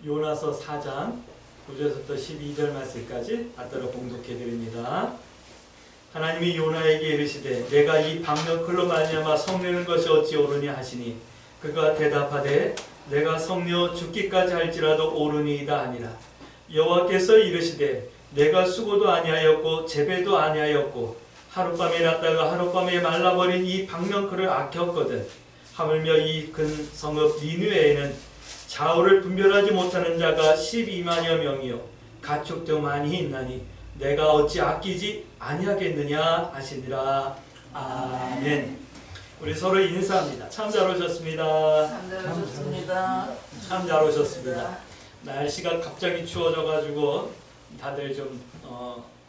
요나서 4장 9절부터 12절 말씀까지 받들어 봉독해 드립니다. 하나님이 요나에게 이르시되 내가 이 방명글로 말미암아 성내는 것이 어찌 옳으냐 하시니 그가 대답하되 내가 성내어 죽기까지 할지라도 옳으니이다 하니라. 여호와께서 이르시되 내가 수고도 아니하였고 재배도 아니하였고 하룻밤에 났다가 하룻밤에 말라버린 이 방명글을 아꼈거든. 하물며 이 근 성읍 니느웨에는 좌우를 분별하지 못하는 자가 12만여 명이요 가축도 많이 있나니 내가 어찌 아끼지 아니하겠느냐 하시니라. 아멘. 우리 서로 인사합니다. 참 잘 오셨습니다. 참 잘 오셨습니다. 참 잘 오셨습니다. 날씨가 갑자기 추워져 가지고 다들 좀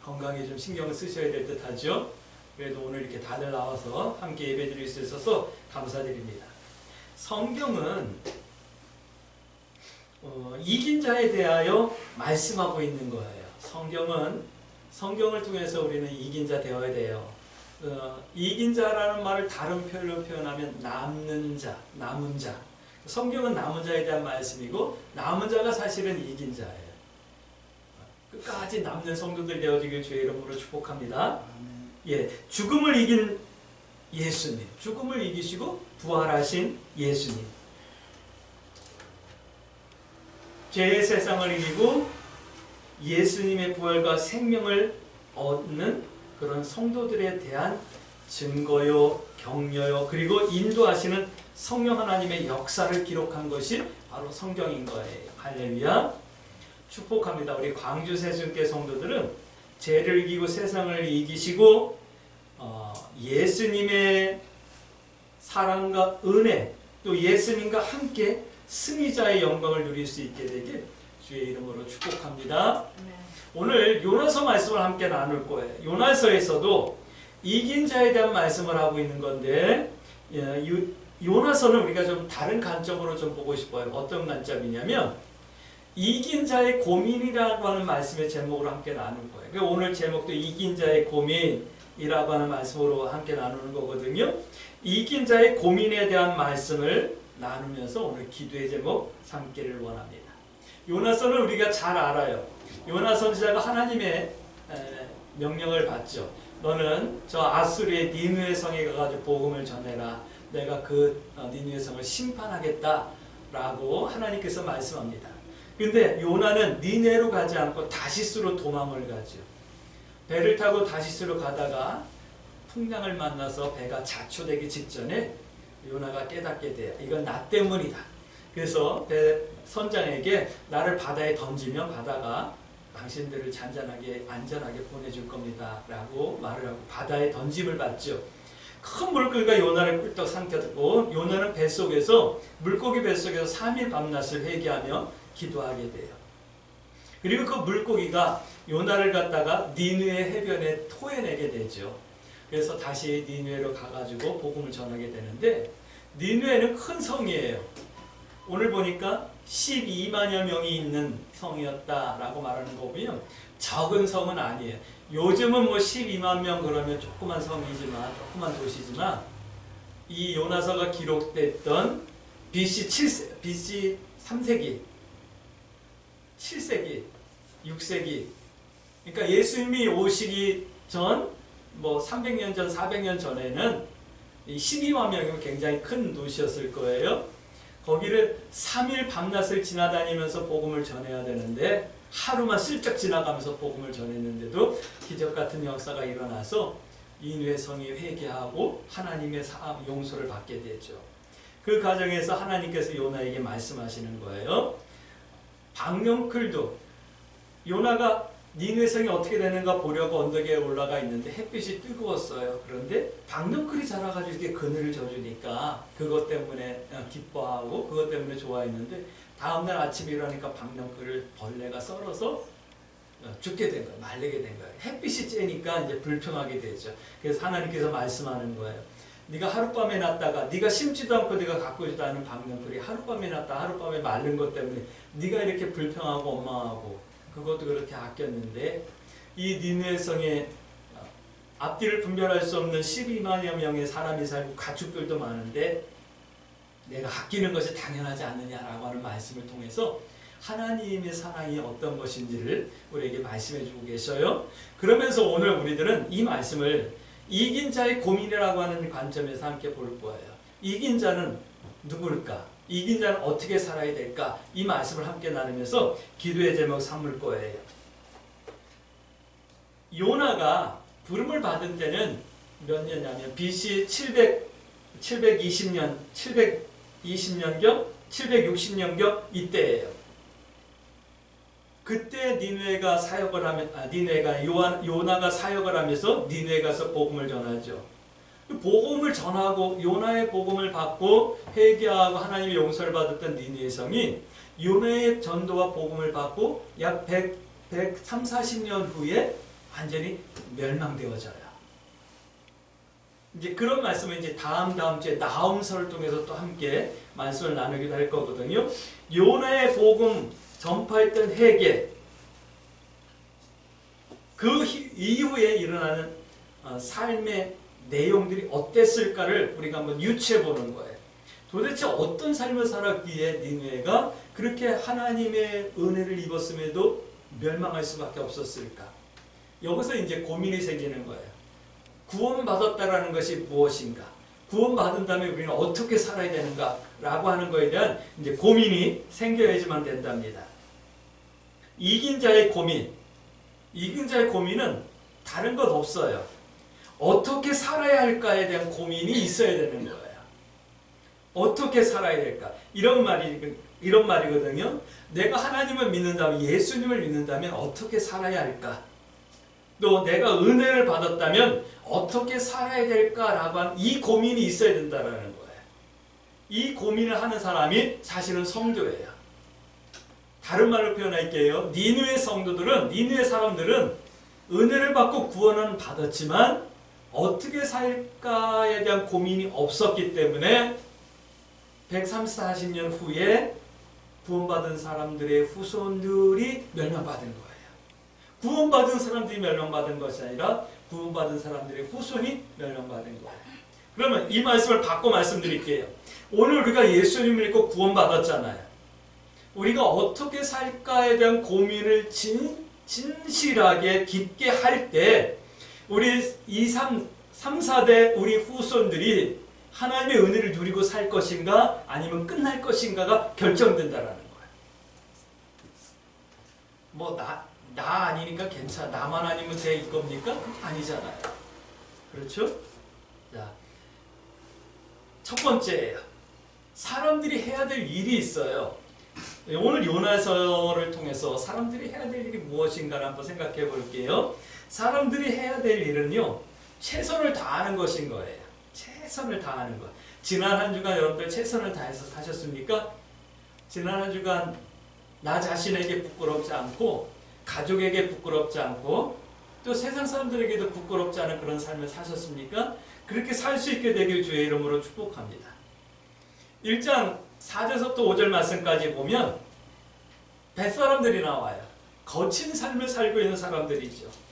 건강에 좀 신경을 쓰셔야 될 듯 하죠. 그래도 오늘 이렇게 다들 나와서 함께 예배드릴 수 있어서 감사드립니다. 성경은 이긴 자에 대하여 말씀하고 있는 거예요. 성경을 통해서 우리는 이긴 자 되어야 돼요. 이긴 자라는 말을 다른 표현으로 표현하면 남는 자, 남은 자. 성경은 남은 자에 대한 말씀이고 남은 자가 사실은 이긴 자예요. 끝까지 남는 성도들 되어지길 주의 이름으로 축복합니다. 예, 죽음을 이긴 예수님, 죽음을 이기시고 부활하신 예수님. 죄의 세상을 이기고 예수님의 부활과 생명을 얻는 그런 성도들에 대한 증거요, 격려요, 그리고 인도하시는 성령 하나님의 역사를 기록한 것이 바로 성경인 거예요. 할렐루야. 축복합니다. 우리 광주 세순교 성도들은 죄를 이기고 세상을 이기시고 예수님의 사랑과 은혜, 또 예수님과 함께 승리자의 영광을 누릴 수 있게 되길 주의 이름으로 축복합니다. 오늘 요나서 말씀을 함께 나눌 거예요. 요나서에서도 이긴 자에 대한 말씀을 하고 있는 건데 요나서는 우리가 좀 다른 관점으로 좀 보고 싶어요. 어떤 관점이냐면 이긴 자의 고민이라고 하는 말씀의 제목으로 함께 나눌 거예요. 그러니까 오늘 제목도 이긴 자의 고민이라고 하는 말씀으로 함께 나누는 거거든요. 이긴 자의 고민에 대한 말씀을 나누면서 오늘 기도의 제목 삼기를 원합니다. 요나서는 우리가 잘 알아요. 요나 선지자가 하나님의 명령을 받죠. 너는 저 아수르의 니느웨 성에 가가지고 복음을 전해라. 내가 그 니느웨 성을 심판하겠다라고 하나님께서 말씀합니다. 근데 요나는 니느웨로 가지 않고 다시스로 도망을 가죠. 배를 타고 다시스로 가다가 풍랑을 만나서 배가 자초되기 직전에 요나가 깨닫게 돼요. 이건 나 때문이다. 그래서 선장에게 나를 바다에 던지면 바다가 당신들을 잔잔하게 안전하게 보내줄 겁니다 라고 말을 하고 바다에 던짐을 받죠. 큰 물고기가 요나를 꿀떡 삼켰고 요나는 뱃속에서 물고기 뱃속에서 3일 밤낮을 회개하며 기도하게 돼요. 그리고 그 물고기가 요나를 갖다가 니느웨 해변에 토해내게 되죠. 그래서 다시 니느웨로 가가지고 복음을 전하게 되는데 니느웨는 큰 성이에요. 오늘 보니까 12만여 명이 있는 성이었다라고 말하는 거 보면 적은 성은 아니에요. 요즘은 뭐 12만 명 그러면 조그만 성이지만 조그만 도시지만 이 요나서가 기록됐던 BC 3세기, 7세기, 6세기 그러니까 예수님이 오시기 전 뭐 300년 전, 400년 전에는 이 12만 명이면 굉장히 큰 도시였을 거예요. 거기를 3일 밤낮을 지나다니면서 복음을 전해야 되는데 하루만 슬쩍 지나가면서 복음을 전했는데도 기적 같은 역사가 일어나서 니느웨 성이 회개하고 하나님의 용서를 받게 되죠. 그 과정에서 하나님께서 요나에게 말씀하시는 거예요. 방명글도 요나가 니느웨 성이 어떻게 되는가 보려고 언덕에 올라가 있는데 햇빛이 뜨거웠어요. 그런데 방명글이 자라가지고 이렇게 그늘을 져주니까 그것 때문에 기뻐하고 그것 때문에 좋아했는데 다음날 아침에 일어나니까 방명글을 벌레가 썰어서 죽게 된 거예요. 말리게 된 거예요. 햇빛이 쬐니까 이제 불평하게 되죠. 그래서 하나님께서 말씀하는 거예요. 네가 하룻밤에 났다가 네가 심지도 않고 네가 가꾸지도 않은 방명글이 하룻밤에 났다 하룻밤에 마른 것 때문에 네가 이렇게 불평하고 원망하고 그것도 그렇게 아꼈는데 이 니느웨 성에 앞뒤를 분별할 수 없는 12만여 명의 사람이 살고 가축들도 많은데 내가 아끼는 것이 당연하지 않느냐라고 하는 말씀을 통해서 하나님의 사랑이 어떤 것인지를 우리에게 말씀해 주고 계셔요. 그러면서 오늘 우리들은 이 말씀을 이긴 자의 고민이라고 하는 관점에서 함께 볼 거예요. 이긴 자는 누구일까? 이긴 자는 어떻게 살아야 될까? 이 말씀을 함께 나누면서 기도의 제목 삼을 거예요. 요나가 부름을 받은 때는 몇 년이냐면 BC 720년경 760년경 이때예요. 그때 니느웨가 사역을 하면 요나가 사역을 하면서 니느웨에 가서 복음을 전하죠. 복음을 전하고 요나의 복음을 받고 회개하고 하나님의 용서를 받았던 니느웨 성이 요나의 전도와 복음을 받고 약 130-40년 후에 완전히 멸망되어져요. 이제 그런 말씀을 이제 다음 주에 나훔서를 통해서 또 함께 말씀을 나누기도 할 거거든요. 요나의 복음 전파했던 회개, 그 이후에 일어나는 삶의 내용들이 어땠을까를 우리가 한번 유추해 보는 거예요. 도대체 어떤 삶을 살았기에 니느웨가 그렇게 하나님의 은혜를 입었음에도 멸망할 수밖에 없었을까? 여기서 이제 고민이 생기는 거예요. 구원받았다라는 것이 무엇인가? 구원받은 다음에 우리는 어떻게 살아야 되는가? 라고 하는 거에 대한 이제 고민이 생겨야지만 된답니다. 이긴 자의 고민. 이긴 자의 고민은 다른 것 없어요. 어떻게 살아야 할까에 대한 고민이 있어야 되는 거예요. 어떻게 살아야 될까? 이런 말이거든요. 내가 하나님을 믿는다면, 예수님을 믿는다면 어떻게 살아야 할까? 또 내가 은혜를 받았다면 어떻게 살아야 될까라고 하는 이 고민이 있어야 된다는 거예요. 이 고민을 하는 사람이 사실은 성도예요. 다른 말로 표현할게요. 니느웨 사람들은 은혜를 받고 구원은 받았지만 어떻게 살까에 대한 고민이 없었기 때문에 130-40년 후에 구원받은 사람들의 후손들이 멸망받은 거예요. 구원받은 사람들이 멸망받은 것이 아니라 구원받은 사람들의 후손이 멸망받은 거예요. 그러면 이 말씀을 바꿔 말씀드릴게요. 오늘 우리가 예수님을 믿고 구원받았잖아요. 우리가 어떻게 살까에 대한 고민을 진실하게 깊게 할 때 우리 3, 4대 우리 후손들이 하나님의 은혜를 누리고 살 것인가 아니면 끝날 것인가가 결정된다라는 거예요. 나 아니니까 괜찮아. 나만 아니면 될 겁니까? 아니잖아요. 그렇죠? 자, 첫 번째예요. 사람들이 해야 될 일이 있어요. 오늘 요나서를 통해서 사람들이 해야 될 일이 무엇인가를 한번 생각해 볼게요. 사람들이 해야 될 일은요, 최선을 다하는 것인 거예요. 최선을 다하는 것. 지난 한 주간 여러분들 최선을 다해서 사셨습니까? 지난 한 주간 나 자신에게 부끄럽지 않고 가족에게 부끄럽지 않고 또 세상 사람들에게도 부끄럽지 않은 그런 삶을 사셨습니까? 그렇게 살 수 있게 되길 주의 이름으로 축복합니다. 1장 4절부터 5절 말씀까지 보면 뱃사람들이 나와요. 거친 삶을 살고 있는 사람들이죠.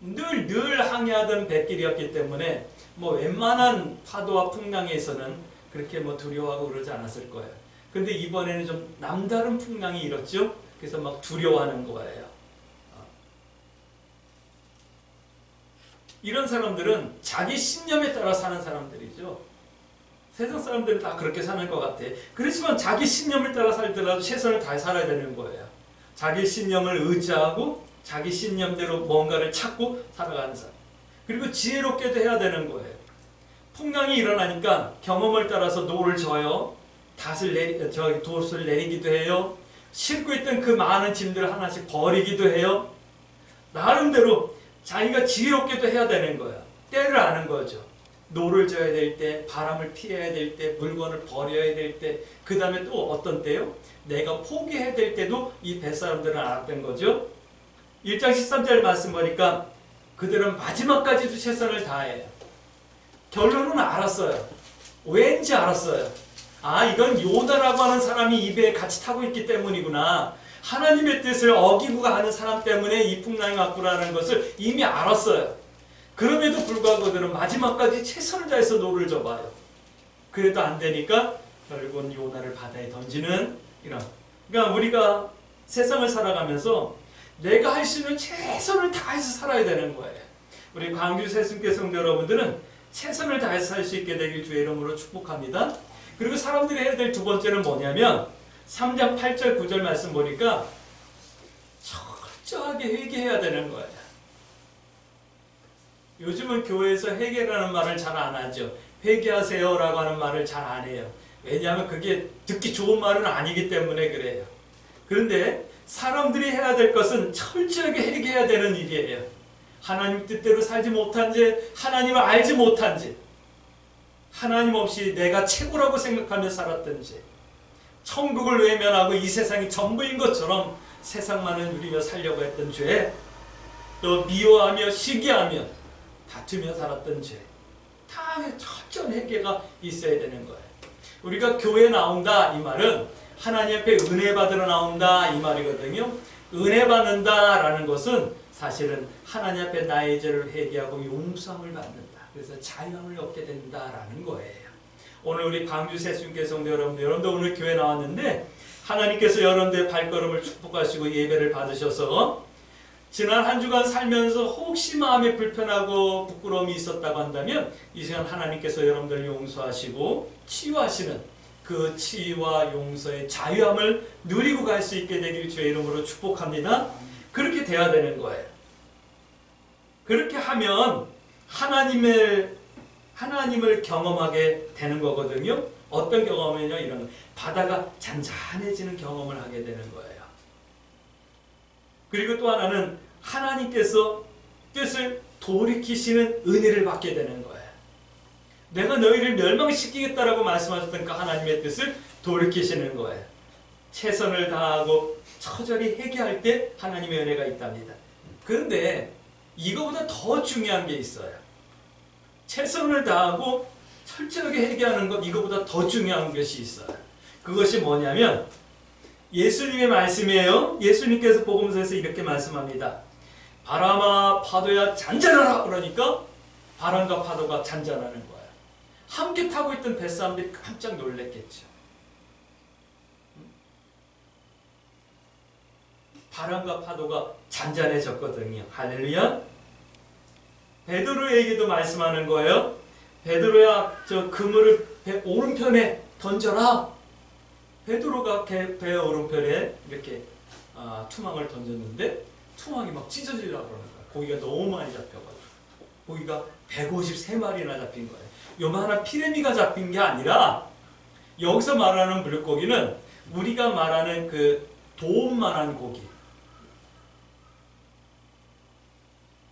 늘 항해하던 뱃길이었기 때문에 웬만한 파도와 풍랑에서는 그렇게 두려워하고 그러지 않았을 거예요. 근데 이번에는 좀 남다른 풍랑이 일었죠. 그래서 막 두려워하는 거예요. 이런 사람들은 자기 신념에 따라 사는 사람들이죠. 세상 사람들은 다 그렇게 사는 것 같아. 그렇지만 자기 신념을 따라 살더라도 최선을 다해 살아야 되는 거예요. 자기 신념을 의지하고 자기 신념대로 뭔가를 찾고 살아가는 사람. 그리고 지혜롭게도 해야 되는 거예요. 풍랑이 일어나니까 경험을 따라서 노를 져요. 돛을 내리기도 해요. 싣고 있던 그 많은 짐들을 하나씩 버리기도 해요. 나름대로 자기가 지혜롭게도 해야 되는 거예요. 때를 아는 거죠. 노를 져야 될 때, 바람을 피해야 될 때, 물건을 버려야 될 때, 그 다음에 또 어떤 때요? 내가 포기해야 될 때도 이 뱃사람들은 알았던 거죠. 1장 13절 말씀 보니까 그들은 마지막까지도 최선을 다해요. 결론은 알았어요. 왠지 알았어요. 이건 요나라고 하는 사람이 이 배에 같이 타고 있기 때문이구나. 하나님의 뜻을 어기고 가는 사람 때문에 이 풍랑이 왔구나라는 것을 이미 알았어요. 그럼에도 불구하고 그들은 마지막까지 최선을 다해서 노를 져봐요. 그래도 안 되니까 결국은 요나를 바다에 던지는 이런 그러니까 우리가 세상을 살아가면서 내가 할 수 있는 최선을 다해서 살아야 되는 거예요. 우리 광주 새순교 성도 여러분들은 최선을 다해서 살 수 있게 되길 주의 이름으로 축복합니다. 그리고 사람들이 해야 될 두 번째는 뭐냐면 3장 8절 9절 말씀 보니까 철저하게 회개해야 되는 거예요. 요즘은 교회에서 회개라는 말을 잘 안 하죠. 회개하세요라고 하는 말을 잘 안 해요. 왜냐하면 그게 듣기 좋은 말은 아니기 때문에 그래요. 그런데 사람들이 해야 될 것은 철저하게 회개해야 되는 일이에요. 하나님 뜻대로 살지 못한 죄, 하나님을 알지 못한 죄, 하나님 없이 내가 최고라고 생각하며 살았던 죄, 천국을 외면하고 이 세상이 전부인 것처럼 세상만을 누리며 살려고 했던 죄, 또 미워하며 시기하며 다투며 살았던 죄, 다 철저한 회개가 있어야 되는 거예요. 우리가 교회에 나온다 이 말은 하나님 앞에 은혜 받으러 나온다 이 말이거든요. 은혜 받는다라는 것은 사실은 하나님 앞에 나의 죄를 회개하고 용서함을 받는다. 그래서 자유함을 얻게 된다라는 거예요. 오늘 우리 광주 새순교 성도 여러분도 오늘 교회 나왔는데 하나님께서 여러분들의 발걸음을 축복하시고 예배를 받으셔서 지난 한 주간 살면서 혹시 마음에 불편하고 부끄러움이 있었다고 한다면 이 시간 하나님께서 여러분들을 용서하시고 치유하시는 그 치유와 용서의 자유함을 누리고 갈 수 있게 되길 주의 이름으로 축복합니다. 그렇게 돼야 되는 거예요. 그렇게 하면 하나님을 경험하게 되는 거거든요. 어떤 경험이냐 이런 거. 바다가 잔잔해지는 경험을 하게 되는 거예요. 그리고 또 하나는 하나님께서 뜻을 돌이키시는 은혜를 받게 되는 거예요. 내가 너희를 멸망시키겠다라고 말씀하셨던 그 하나님의 뜻을 돌이키시는 거예요. 최선을 다하고 처절히 회개할 때 하나님의 은혜가 있답니다. 그런데 이거보다 더 중요한 게 있어요. 최선을 다하고 철저하게 회개하는 것, 이거보다 더 중요한 것이 있어요. 그것이 뭐냐면 예수님의 말씀이에요. 예수님께서 복음서에서 이렇게 말씀합니다. 바람아 파도야 잔잔하라 그러니까 바람과 파도가 잔잔하는 거예요. 함께 타고 있던 뱃사람들이 깜짝 놀랐겠죠. 바람과 파도가 잔잔해졌거든요. 할렐루야. 베드로에게도 말씀하는 거예요. 베드로야 저 그물을 배 오른편에 던져라. 베드로가 배 오른편에 이렇게 투망을 던졌는데 투망이 막 찢어지려고 그러는 거예요. 고기가 너무 많이 잡혀가지고 고기가 153마리나 잡힌 거예요. 요만한 피레미가 잡힌 게 아니라 여기서 말하는 물고기는 우리가 말하는 그 도움만한 고기,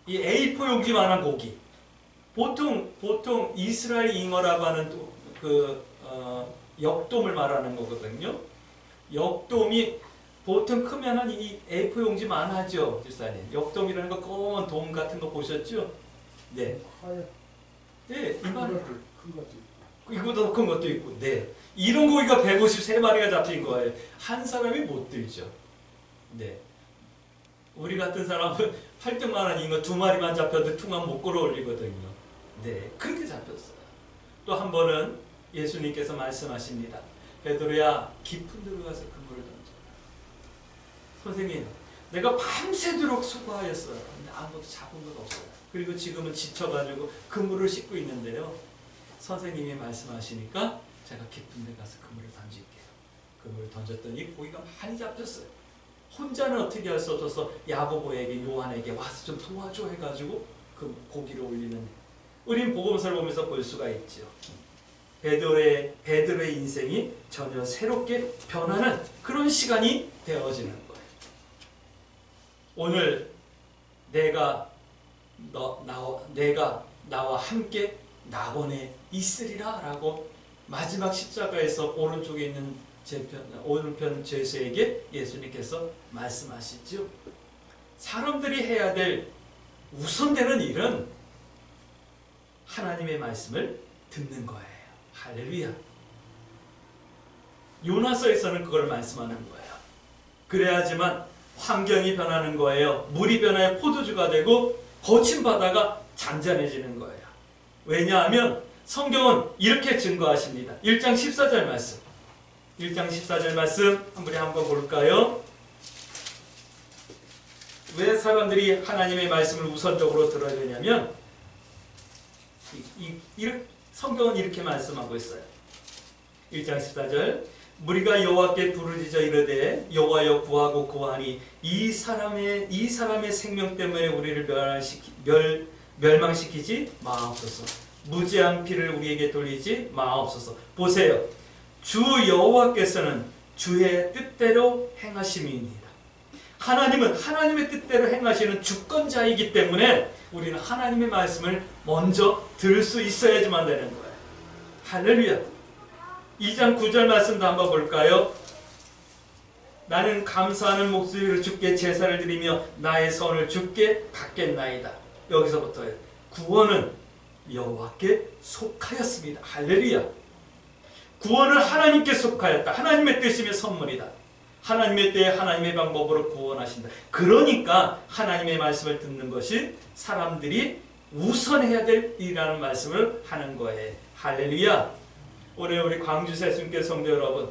이 A4 용지만한 고기, 보통 이스라엘 잉어라고 하는 역돔을 말하는 거거든요. 역돔이 보통 크면은 이 A4 용지만 하죠, 집사님. 역돔이라는 거 검은 돔 같은 거 보셨죠? 네. 네, 이만한 큰 것도 있고, 이거보다 큰 것도 있고, 네. 이런 고기가 153마리가 잡힌 거예요. 한 사람이 못 들죠. 네. 우리 같은 사람은 활등만한 잉어 2마리만 잡혀도 퉁만 못 끌어 올리거든요. 네, 그렇게 잡혔어요. 또 한 번은 예수님께서 말씀하십니다. 베드로야, 깊은 데로 가서 그물을 던져라. 선생님, 내가 밤새도록 수고하였어요. 근데 아무것도 잡은 것 없어요. 그리고 지금은 지쳐가지고 그물을 씻고 있는데요. 선생님이 말씀하시니까 제가 깊은 데 가서 그물을 던질게요. 그물을 던졌더니 고기가 많이 잡혔어요. 혼자는 어떻게 할 수 없어서 야고보에게 요한에게 와서 좀 도와줘 해가지고 그 고기를 올리는, 우린 복음서를 보면서 볼 수가 있죠. 베드로의 인생이 전혀 새롭게 변하는 그런 시간이 되어지는 거예요. 오늘 내가 나와 함께 낙원에 있으리라 라고 마지막 십자가에서 오른쪽에 있는 오른편 죄수에게 예수님께서 말씀하시죠. 사람들이 해야 될 우선되는 일은 하나님의 말씀을 듣는 거예요. 할렐루야. 요나서에서는 그걸 말씀하는 거예요. 그래야지만 환경이 변하는 거예요. 물이 변하여 포도주가 되고 거친 바다가 잔잔해지는 거예요. 왜냐하면 성경은 이렇게 증거하십니다. 1장 14절 말씀. 1장 14절 말씀 한번 볼까요? 왜 사람들이 하나님의 말씀을 우선적으로 들어야 되냐면 성경은 이렇게 말씀하고 있어요. 1장 14절 무리가 여호와께 부르짖어 이르되 여호와여 구하고 구하니 이 사람의 생명 때문에 우리를 멸망시키지 마옵소서. 무지한 피를 우리에게 돌리지 마옵소서. 보세요. 주 여호와께서는 주의 뜻대로 행하심이니이다. 하나님은 하나님의 뜻대로 행하시는 주권자이기 때문에 우리는 하나님의 말씀을 먼저 들을 수 있어야지만 되는 거예요. 할렐루야. 2장 9절 말씀도 한번 볼까요? 나는 감사하는 목소리로 주께 제사를 드리며 나의 선을 주께 갚겠나이다. 여기서부터요. 구원은 여호와께 속하였습니다. 할렐루야. 구원은 하나님께 속하였다. 하나님의 뜻이며 선물이다. 하나님의 때에 하나님의 방법으로 구원하신다. 그러니까 하나님의 말씀을 듣는 것이 사람들이 우선해야 될 일이라는 말씀을 하는 거예요. 할렐루야. 올해 우리 광주 새순교 성도 여러분,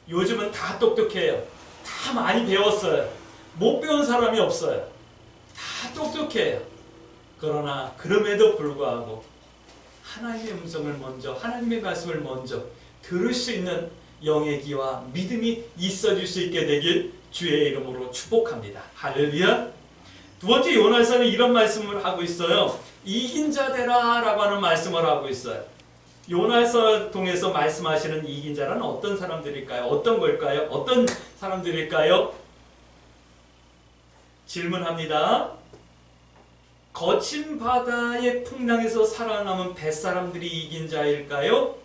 요즘은 다 똑똑해요. 다 많이 배웠어요. 못 배운 사람이 없어요. 다 똑똑해요. 그러나 그럼에도 불구하고 하나님의 음성을 먼저, 하나님의 말씀을 먼저 들을 수 있는 영의 귀와 믿음이 있어질 수 있게 되길 주의 이름으로 축복합니다. 할렐루야. 두 번째, 요나서는 이런 말씀을 하고 있어요. 이긴 자 되라 라고 하는 말씀을 하고 있어요. 요나서 통해서 말씀하시는 이긴 자란 어떤 사람들일까요? 어떤 걸까요? 어떤 사람들일까요? 질문합니다. 거친 바다의 풍랑에서 살아남은 뱃사람들이 이긴 자일까요?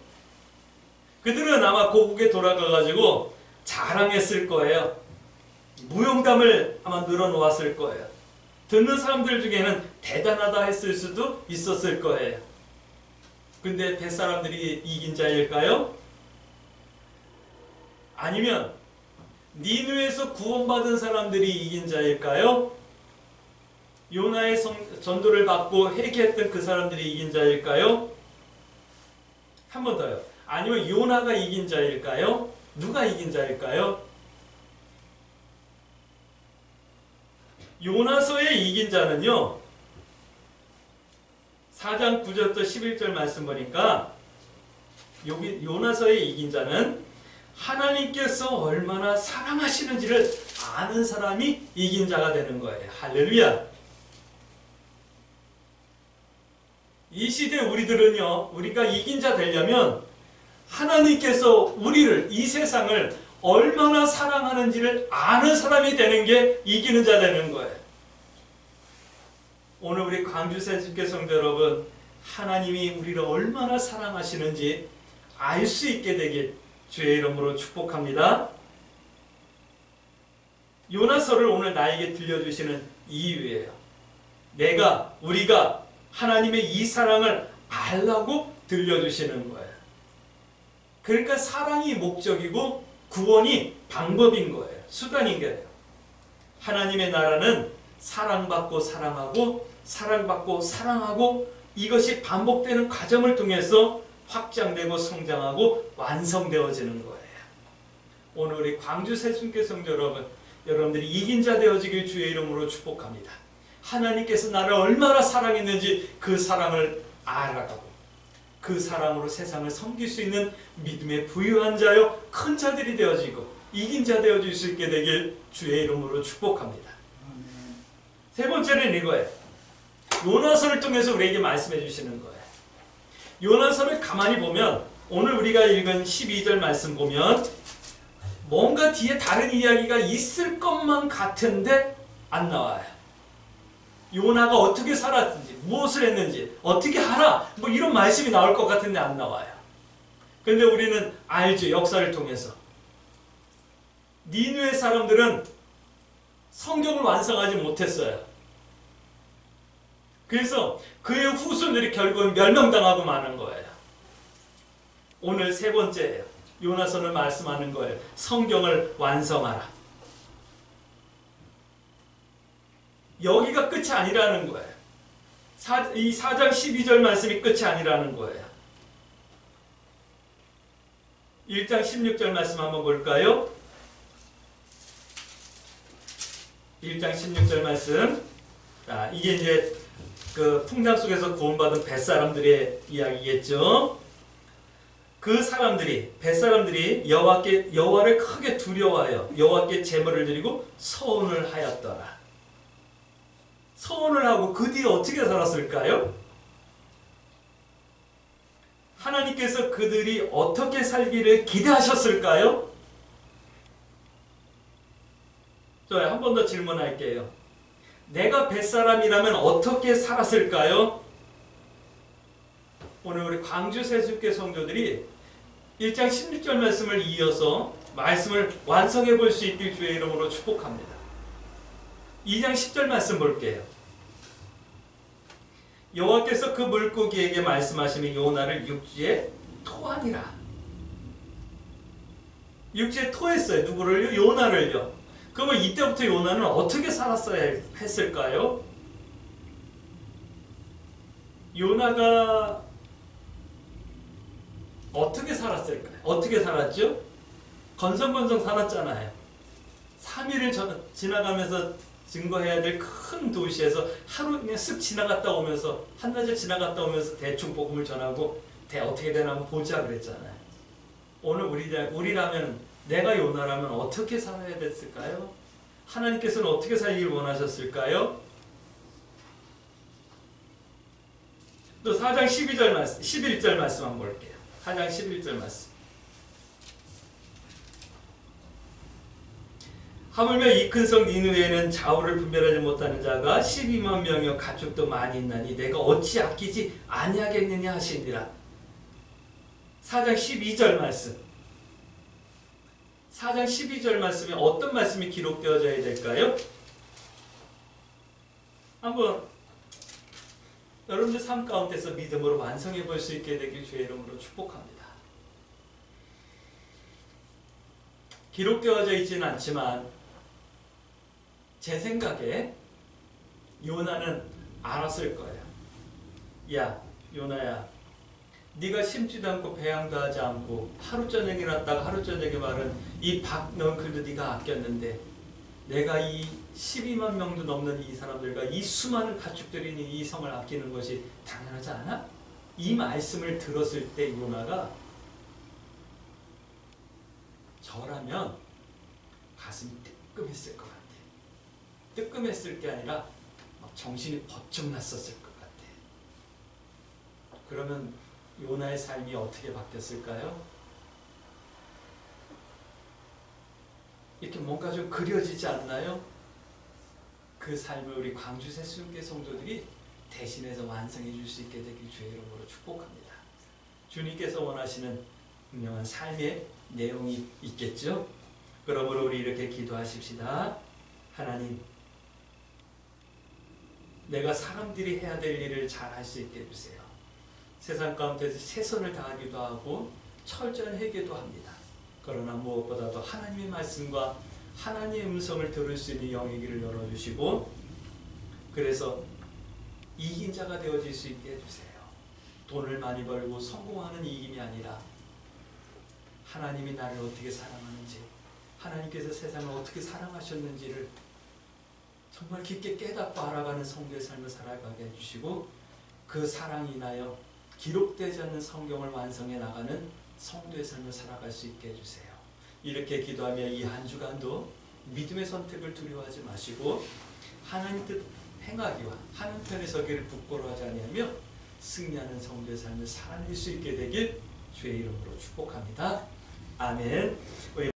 그들은 아마 고국에 돌아가가지고 자랑했을 거예요. 무용담을 아마 늘어놓았을 거예요. 듣는 사람들 중에는 대단하다 했을 수도 있었을 거예요. 근데 뱃사람들이 이긴 자일까요? 아니면 니느웨에서 구원받은 사람들이 이긴 자일까요? 요나의 전도를 받고 회개했던 그 사람들이 이긴 자일까요? 한 번 더요. 아니면 요나가 이긴 자일까요? 누가 이긴 자일까요? 요나서의 이긴 자는요, 4장 9절부터 11절 말씀 보니까 여기 요나서의 이긴 자는 하나님께서 얼마나 사랑하시는지를 아는 사람이 이긴 자가 되는 거예요. 할렐루야. 이 시대 우리들은요, 우리가 이긴 자 되려면 하나님께서 우리를, 이 세상을 얼마나 사랑하는지를 아는 사람이 되는 게 이기는 자 되는 거예요. 오늘 우리 광주 새순교 성도 여러분, 하나님이 우리를 얼마나 사랑하시는지 알 수 있게 되길 주의 이름으로 축복합니다. 요나서를 오늘 나에게 들려주시는 이유예요. 우리가 하나님의 이 사랑을 알라고 들려주시는 거예요. 그러니까 사랑이 목적이고 구원이 방법인 거예요. 수단인 거예요. 하나님의 나라는 사랑받고 사랑하고 사랑받고 사랑하고 이것이 반복되는 과정을 통해서 확장되고 성장하고 완성되어지는 거예요. 오늘 우리 광주 새순교 성도 여러분, 여러분들이 이긴 자 되어지길 주의 이름으로 축복합니다. 하나님께서 나를 얼마나 사랑했는지 그 사랑을 알아가고 그 사랑으로 세상을 섬길 수 있는 믿음의 부유한 자요 큰 자들이 되어지고 이긴 자 되어질 수 있게 되길 주의 이름으로 축복합니다. 세 번째는 이거예요. 요나서를 통해서 우리에게 말씀해 주시는 거예요. 요나서를 가만히 보면 오늘 우리가 읽은 12절 말씀 보면 뭔가 뒤에 다른 이야기가 있을 것만 같은데 안 나와요. 요나가 어떻게 살았는지, 무엇을 했는지, 어떻게 하라, 뭐 이런 말씀이 나올 것 같은데 안 나와요. 그런데 우리는 알죠. 역사를 통해서. 니느웨 사람들은 성경을 완성하지 못했어요. 그래서 그의 후손들이 결국은 멸망당하고 마는 거예요. 오늘 세 번째예요. 요나서는 말씀하는 거예요. 성경을 완성하라. 여기가 끝이 아니라는 거예요. 이 4장 12절 말씀이 끝이 아니라는 거예요. 1장 16절 말씀 한번 볼까요? 1장 16절 말씀. 자, 이게 이제 그 풍랑 속에서 구원받은 뱃사람들의 이야기겠죠. 그 사람들이, 뱃사람들이 여호와를 크게 두려워하여 여호와께 제물을 드리고 서원을 하였더라. 서원을 하고 그 뒤에 어떻게 살았을까요? 하나님께서 그들이 어떻게 살기를 기대하셨을까요? 자, 한 번 더 질문할게요. 내가 뱃사람이라면 어떻게 살았을까요? 오늘 우리 광주 세숫교 성도들이 1장 16절 말씀을 이어서 말씀을 완성해 볼 수 있길 주의 이름으로 축복합니다. 2장 10절 말씀 볼게요. 여호와께서 그 물고기에게 말씀하시니 요나를 육지에 토하니라. 육지에 토했어요. 누구를요? 요나를요. 그러면 이때부터 요나는 어떻게 살았어야 했을까요? 요나가 어떻게 살았을까요? 어떻게 살았죠? 건성건성 살았잖아요. 3일을 지나가면서 증거해야 될 큰 도시에서 하루 그냥 쓱 지나갔다 오면서 한낮을 지나갔다 오면서 대충 복음을 전하고 어떻게 되나 한번 보자 그랬잖아요. 오늘 우리라면 내가 요나라면 어떻게 살아야 됐을까요? 하나님께서는 어떻게 살기를 원하셨을까요? 또 4장 12절 말씀, 11절 말씀 한번 볼게요. 4장 11절 말씀. 하물며 이 큰 성 니느웨에는 좌우를 분별하지 못하는 자가 12만 명이요 가축도 많이 있나니 내가 어찌 아끼지 아니하겠느냐 하시니라. 4장 12절 말씀. 4장 12절 말씀에 어떤 말씀이 기록되어져야 될까요? 한번 여러분들 삶 가운데서 믿음으로 완성해 볼 수 있게 되길 주의 이름으로 축복합니다. 기록되어져 있지는 않지만 제 생각에 요나는 알았을 거예요. 야, 요나야, 네가 심지도 않고 배양도 하지 않고 하루 저녁에 났다가 하루 저녁에 마른 이 박넝클도 네가 아꼈는데 내가 이 12만 명도 넘는 이 사람들과 이 수많은 가축들이 있는 이 성을 아끼는 것이 당연하지 않아? 이 말씀을 들었을 때 요나가 저라면 가슴이 뜨끔했을 것 같아. 뜨끔했을 게 아니라 막 정신이 번쩍 났었을 것 같아. 그러면 요나의 삶이 어떻게 바뀌었을까요? 이렇게 뭔가 좀 그려지지 않나요? 그 삶을 우리 광주 세숫교 성도들이 대신해서 완성해 줄 수 있게 되길 주의 이름으로 축복합니다. 주님께서 원하시는 분명한 삶의 내용이 있겠죠? 그러므로 우리 이렇게 기도하십시다. 하나님, 내가 사람들이 해야 될 일을 잘 할 수 있게 해주세요. 세상 가운데서 최선을 다하기도 하고 철저하기도 합니다. 그러나 무엇보다도 하나님의 말씀과 하나님의 음성을 들을 수 있는 영의 길을 열어주시고 그래서 이긴 자가 되어질 수 있게 해주세요. 돈을 많이 벌고 성공하는 이김이 아니라 하나님이 나를 어떻게 사랑하는지, 하나님께서 세상을 어떻게 사랑하셨는지를 정말 깊게 깨닫고 알아가는 성도의 삶을 살아가게 해주시고 그 사랑이 인하여 기록되지 않는 성경을 완성해 나가는 성도의 삶을 살아갈 수 있게 해주세요. 이렇게 기도하며 이 한 주간도 믿음의 선택을 두려워하지 마시고 하나님 뜻 행하기와 하나님 편에 서기를 부끄러워하지 아니하며 승리하는 성도의 삶을 살아낼 수 있게 되길 주의 이름으로 축복합니다. 아멘.